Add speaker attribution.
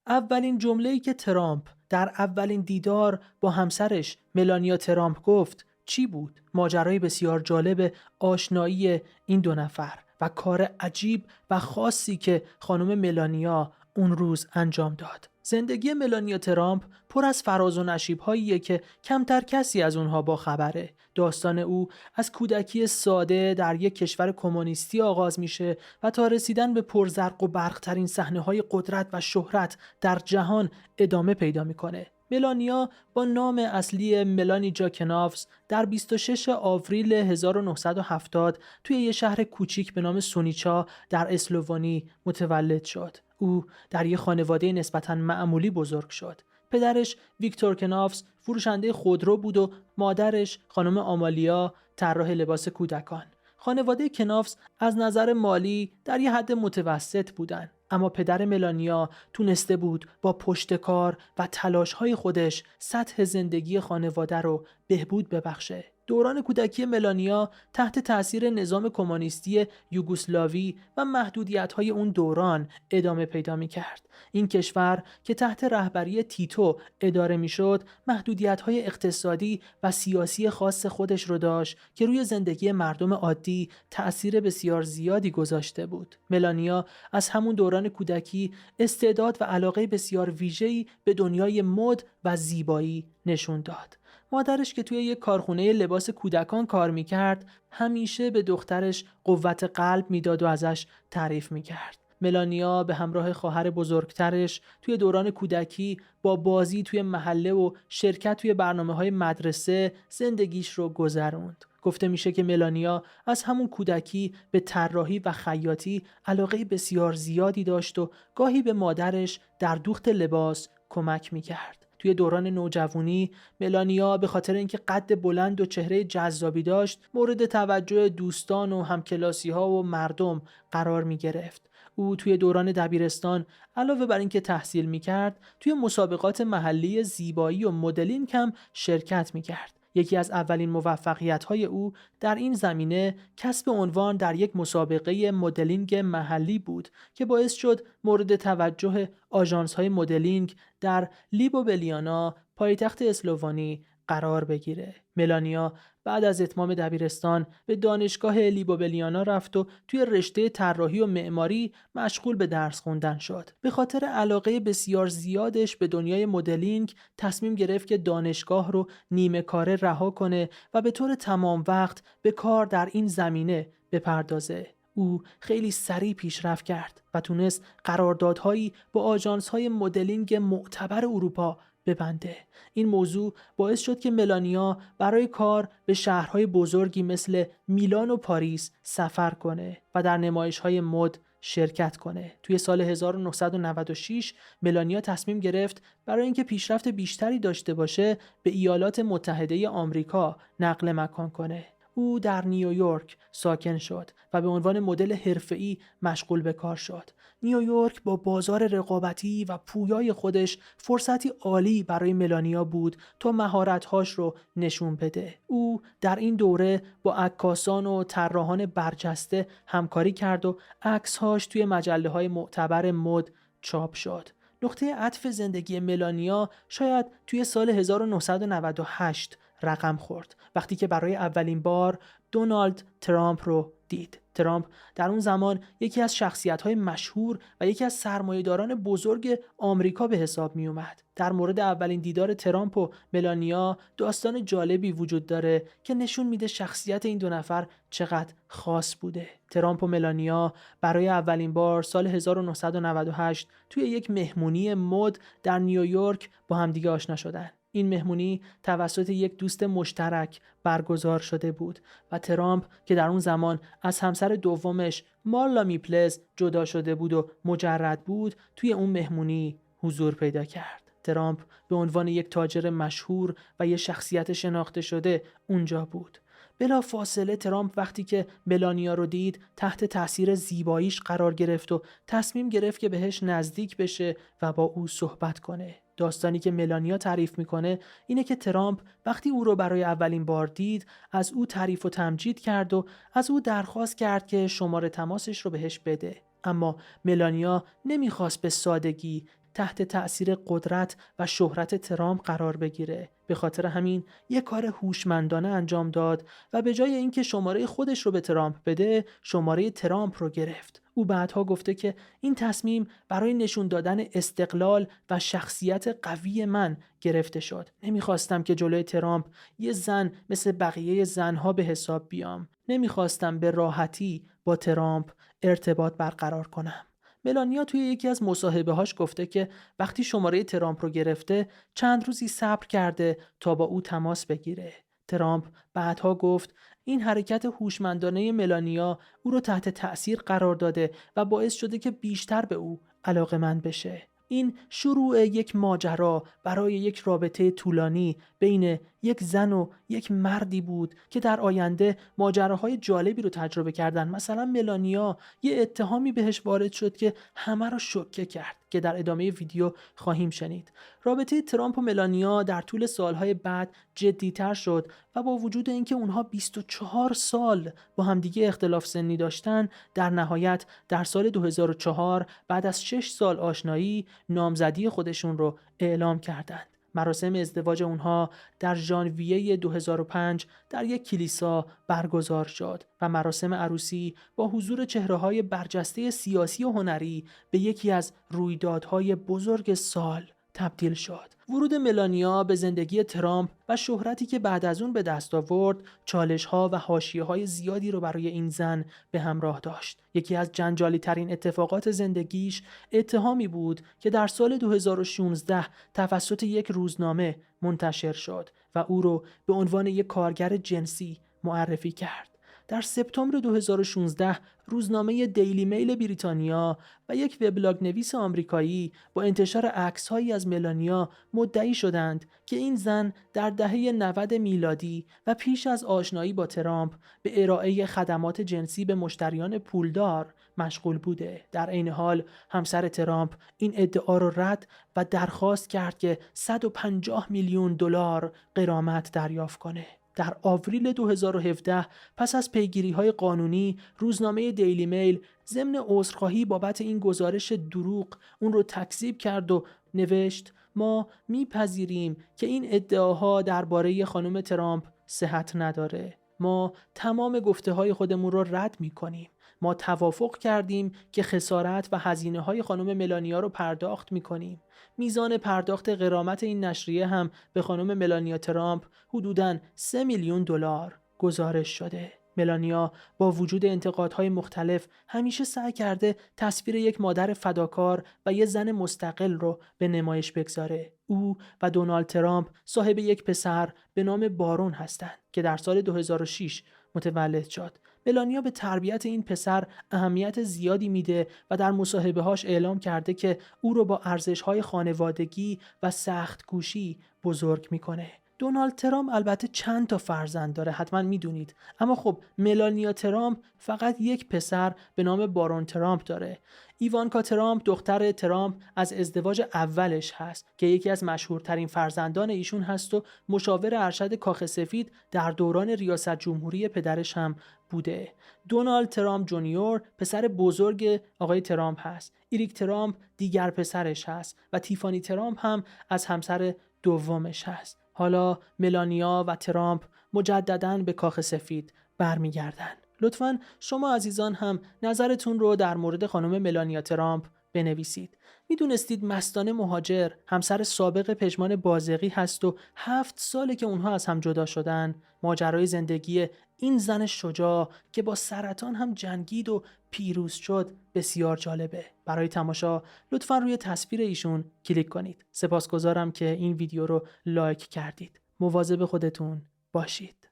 Speaker 1: اولین جمله‌ای که ترامپ در اولین دیدار با همسرش ملانیا ترامپ گفت چی بود؟ ماجرای بسیار جالب آشنایی این دو نفر و کار عجیب و خاصی که خانم ملانیا اون روز انجام داد. زندگی ملانیا ترامپ پر از فراز و نشیب‌هاییه که کمتر کسی از اونها با خبره. داستان او از کودکی ساده در یک کشور کمونیستی آغاز میشه و تا رسیدن به پرزرق و برق‌ترین صحنه‌های قدرت و شهرت در جهان ادامه پیدا میکنه. ملانیا با نام اصلی ملانی جاکنافز در 26 آوریل 1970 توی یه شهر کوچیک به نام سونیچا در اسلوونی متولد شد. او در یک خانواده نسبتاً معمولی بزرگ شد. پدرش ویکتور کنافز فروشنده خودرو بود و مادرش خانم آمالیا طراح لباس کودکان. خانواده کنافز از نظر مالی در یه حد متوسط بودن، اما پدر ملانیا تونسته بود با پشتکار و تلاش‌های خودش سطح زندگی خانواده رو بهبود ببخشه. دوران کودکی ملانیا تحت تأثیر نظام کمونیستی یوگسلاوی و محدودیت‌های اون دوران ادامه پیدا می‌کرد. این کشور که تحت رهبری تیتو اداره می‌شد، محدودیت‌های اقتصادی و سیاسی خاص خودش رو داشت که روی زندگی مردم عادی تأثیر بسیار زیادی گذاشته بود. ملانیا از همون دوران کودکی استعداد و علاقه بسیار ویژه‌ای به دنیای مد و زیبایی نشون داد. مادرش که توی یک کارخونه لباس کودکان کار میکرد همیشه به دخترش قوت قلب میداد و ازش تعریف میکرد. ملانیا به همراه خواهر بزرگترش توی دوران کودکی با بازی توی محله و شرکت توی برنامه‌های مدرسه زندگیش رو گذروند. گفته میشه که ملانیا از همون کودکی به طراحی و خیاطی علاقه بسیار زیادی داشت و گاهی به مادرش در دوخت لباس کمک میکرد. توی دوران نوجوانی ملانیا به خاطر اینکه قد بلند و چهره جذابی داشت مورد توجه دوستان و همکلاسی‌ها و مردم قرار می‌گرفت. او توی دوران دبیرستان علاوه بر اینکه تحصیل می‌کرد توی مسابقات محلی زیبایی و مدلینگ هم شرکت می‌کرد. یکی از اولین موفقیت‌های او در این زمینه کسب عنوان در یک مسابقه مدلینگ محلی بود که باعث شد مورد توجه آژانس‌های مدلینگ در لیوبلیانا پایتخت اسلوونی قرار بگیره. ملانیا بعد از اتمام دبیرستان به دانشگاه لیوبلیانا رفت و توی رشته طراحی و معماری مشغول به درس خوندن شد. به خاطر علاقه بسیار زیادش به دنیای مدلینگ تصمیم گرفت که دانشگاه رو نیمه کاره رها کنه و به طور تمام وقت به کار در این زمینه بپردازه. او خیلی سریع پیشرفت کرد و تونست قراردادهایی با آژانس‌های مدلینگ معتبر اروپا ببنده. این موضوع باعث شد که ملانیا برای کار به شهرهای بزرگی مثل میلان و پاریس سفر کنه و در نمایش‌های مد شرکت کنه. توی سال 1996 ملانیا تصمیم گرفت برای اینکه پیشرفت بیشتری داشته باشه به ایالات متحده آمریکا نقل مکان کنه. او در نیویورک ساکن شد و به عنوان مدل حرفه‌ای مشغول به کار شد. نیویورک با بازار رقابتی و پویای خودش فرصتی عالی برای ملانیا بود تا مهارت‌هاش رو نشون بده. او در این دوره با عکاسان و طراحان برجسته همکاری کرد و عکس‌هاش توی مجله‌های معتبر مد چاپ شد. نقطه عطف زندگی ملانیا شاید توی سال 1998 رقم خورد وقتی که برای اولین بار دونالد ترامپ رو دید. ترامپ در اون زمان یکی از شخصیت‌های مشهور و یکی از سرمایه‌داران بزرگ آمریکا به حساب می اومد. در مورد اولین دیدار ترامپ و ملانیا داستان جالبی وجود داره که نشون میده شخصیت این دو نفر چقدر خاص بوده. ترامپ و ملانیا برای اولین بار سال 1998 توی یک مهمونی مد در نیویورک با همدیگه آشنا شدن. این مهمونی توسط یک دوست مشترک برگزار شده بود و ترامپ که در اون زمان از همسر دومش مارلا میپلز جدا شده بود و مجرد بود توی اون مهمونی حضور پیدا کرد. ترامپ به عنوان یک تاجر مشهور و یک شخصیت شناخته شده اونجا بود. بلا فاصله ترامپ وقتی که ملانیا رو دید تحت تاثیر زیباییش قرار گرفت و تصمیم گرفت که بهش نزدیک بشه و با او صحبت کنه. داستانی که ملانیا تعریف میکنه اینه که ترامپ وقتی او رو برای اولین بار دید از او تعریف و تمجید کرد و از او درخواست کرد که شماره تماسش رو بهش بده. اما ملانیا نمیخواست به سادگی تحت تأثیر قدرت و شهرت ترامپ قرار بگیره. به خاطر همین یک کار هوشمندانه انجام داد و به جای اینکه شماره خودش رو به ترامپ بده، شماره ترامپ رو گرفت. او بعدها گفته که این تصمیم برای نشون دادن استقلال و شخصیت قوی من گرفته شد. نمیخواستم که جلوی ترامپ یه زن مثل بقیه زنها به حساب بیام. نمیخواستم به راحتی با ترامپ ارتباط برقرار کنم. ملانیا توی یکی از مصاحبه‌هاش گفته که وقتی شماره ترامپ رو گرفته چند روزی صبر کرده تا با او تماس بگیره. ترامپ بعدها گفت این حرکت هوشمندانه ملانیا او رو تحت تأثیر قرار داده و باعث شده که بیشتر به او علاقه‌مند بشه. این شروع یک ماجرا برای یک رابطه طولانی بین یک زن و یک مردی بود که در آینده ماجراهای جالبی رو تجربه کردن. مثلا ملانیا یه اتهامی بهش وارد شد که همه رو شوکه کرد که در ادامه ویدیو خواهیم شنید. رابطه ترامپ و ملانیا در طول سالهای بعد جدی‌تر شد و با وجود اینکه اونها 24 سال با همدیگه اختلاف سنی داشتن، در نهایت در سال 2004 بعد از 6 سال آشنایی نامزدی خودشون رو اعلام کردند. مراسم ازدواج اونها در ژانویه 2005 در یک کلیسا برگزار شد و مراسم عروسی با حضور چهره‌های برجسته سیاسی و هنری به یکی از رویدادهای بزرگ سال تبدیل شد. ورود ملانیا به زندگی ترامپ و شهرتی که بعد از اون به دست آورد، چالش‌ها و حاشیه‌های زیادی رو برای این زن به همراه داشت. یکی از جنجالی‌ترین اتفاقات زندگیش اتهامی بود که در سال 2016 توسط یک روزنامه منتشر شد و او رو به عنوان یک کارگر جنسی معرفی کرد. در سپتامبر 2016 روزنامه دیلی میل بریتانیا و یک وبلاگ نویس آمریکایی با انتشار عکس‌هایی از ملانیا مدعی شدند که این زن در دهه 90 میلادی و پیش از آشنایی با ترامپ به ارائه خدمات جنسی به مشتریان پولدار مشغول بوده. در عین حال همسر ترامپ این ادعا را رد و درخواست کرد که 150 میلیون دلار غرامت دریافت کنه. در آوریل 2017 پس از پیگیری‌های قانونی، روزنامه دیلی میل ضمن عذرخواهی بابت این گزارش دروغ اون رو تکذیب کرد و نوشت ما میپذیریم که این ادعاها درباره خانم ترامپ صحت نداره. ما تمام گفته‌های خودمون رو رد می‌کنیم. ما توافق کردیم که خسارت و هزینه‌های خانم ملانیا رو پرداخت می‌کنیم. میزان پرداخت غرامت این نشریه هم به خانم ملانیا ترامپ حدوداً 3 میلیون دلار گزارش شده. ملانیا با وجود انتقادهای مختلف همیشه سعی کرده تصویر یک مادر فداکار و یک زن مستقل رو به نمایش بگذاره. او و دونالد ترامپ صاحب یک پسر به نام بارون هستند که در سال 2006 متولد شد. ملانیا به تربیت این پسر اهمیت زیادی میده و در مصاحبه‌هاش اعلام کرده که او رو با ارزش‌های خانوادگی و سخت‌کوشی بزرگ میکنه. دونالد ترامپ البته چند تا فرزند داره، حتما میدونید، اما خب ملانیا ترامپ فقط یک پسر به نام بارون ترامپ داره. ایوانکا ترامپ دختر ترامپ از ازدواج اولش هست که یکی از مشهورترین فرزندان ایشون هست و مشاور ارشد کاخ سفید در دوران ریاست جمهوری پدرش هم بوده. دونالد ترامپ جونیور پسر بزرگ آقای ترامپ هست. ایریک ترامپ دیگر پسرش هست و تیفانی ترامپ هم از همسر دومش هست. حالا ملانیا و ترامپ مجدداً به کاخ سفید برمیگردن. لطفاً شما عزیزان هم نظرتون رو در مورد خانم ملانیا ترامپ بنویسید. میدونستید مستانه مهاجر همسر سابق پژمان بازرگی هست و 7 ساله که اونها از هم جدا شدن؟ ماجرای زندگی این زن شجاع که با سرطان هم جنگید و پیروز شد بسیار جالبه. برای تماشا لطفاً روی تصویر ایشون کلیک کنید. سپاسگزارم که این ویدیو رو لایک کردید. مواظب خودتون باشید.